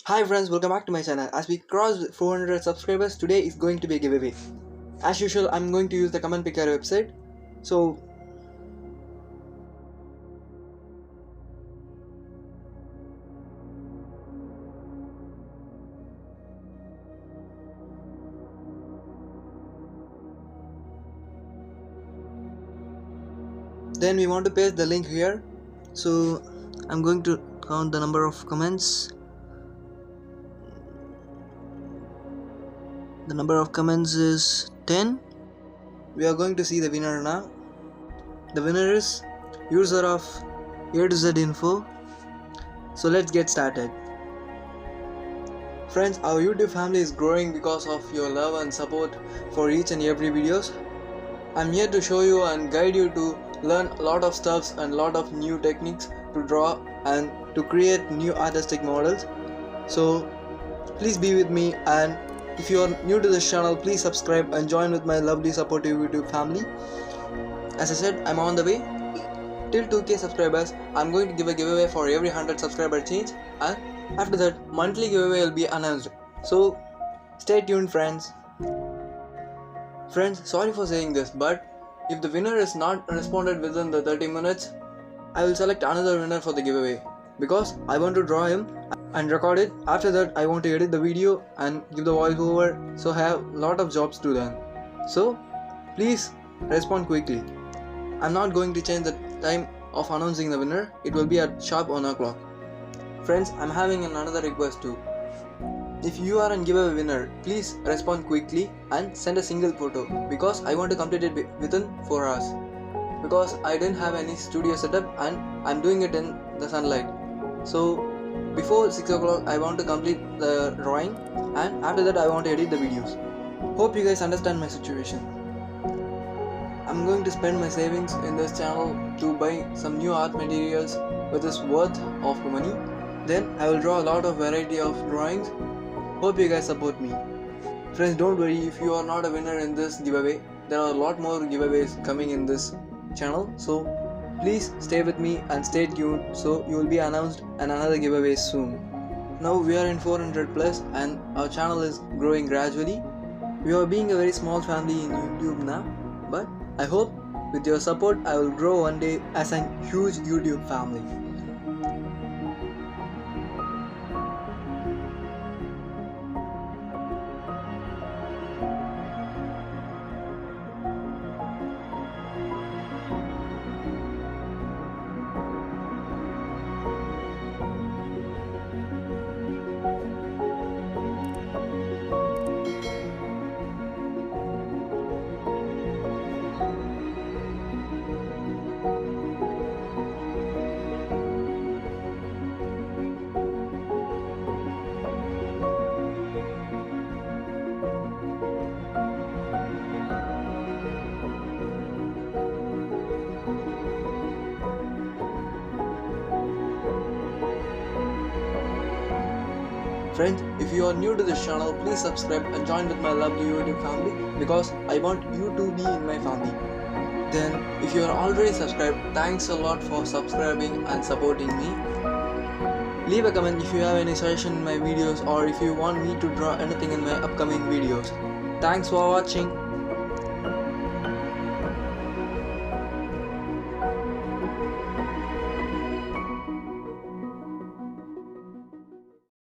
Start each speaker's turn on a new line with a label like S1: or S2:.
S1: Hi friends, welcome back to my channel. As we cross 400 subscribers, today is going to be a giveaway. As usual, I'm going to use the comment picker website. So then we want to paste the link here. So I'm going to count the number of comments. The number of comments is 10. We are going to see the winner now. The winner is user of A to Z info. So let's get started. Friends, our YouTube family is growing because of your love and support for each and every videos. I'm here to show you and guide you to learn a lot of stuffs and a lot of new techniques to draw and to create new artistic models. So please be with me, and if you are new to this channel, please subscribe and join with my lovely supportive YouTube family. As I said, I'm on the way. Till 2k subscribers, I'm going to give a giveaway for every 100 subscriber change, and after that, monthly giveaway will be announced. So stay tuned, friends. Friends, sorry for saying this, but if the winner is not responded within the 30 minutes, I will select another winner for the giveaway, because I want to draw him and record it. After that, I want to edit the video and give the voiceover, so I have a lot of jobs to done. So please respond quickly. I'm not going to change the time of announcing the winner. It will be at sharp 1 o'clock. Friends, I'm having another request too. If you are a giveaway winner, please respond quickly and send a single photo, because I want to complete it within 4 hours. Because I didn't have any studio setup and I'm doing it in the sunlight. So before 6 o'clock I want to complete the drawing, and after that I want to edit the videos. Hope you guys understand my situation. I'm going to spend my savings in this channel to buy some new art materials with this worth of money. Then I will draw a lot of variety of drawings. Hope you guys support me. Friends, don't worry if you are not a winner in this giveaway. There are a lot more giveaways coming in this channel. So please stay with me and stay tuned, so you will be announced in another giveaway soon. Now we are in 400 plus and our channel is growing gradually. We are being a very small family in YouTube now, but I hope with your support I will grow one day as a huge YouTube family. Friends, if you are new to this channel, please subscribe and join with my lovely YouTube family, because I want you to be in my family. Then, if you are already subscribed, thanks a lot for subscribing and supporting me. Leave a comment if you have any suggestion in my videos, or if you want me to draw anything in my upcoming videos. Thanks for watching.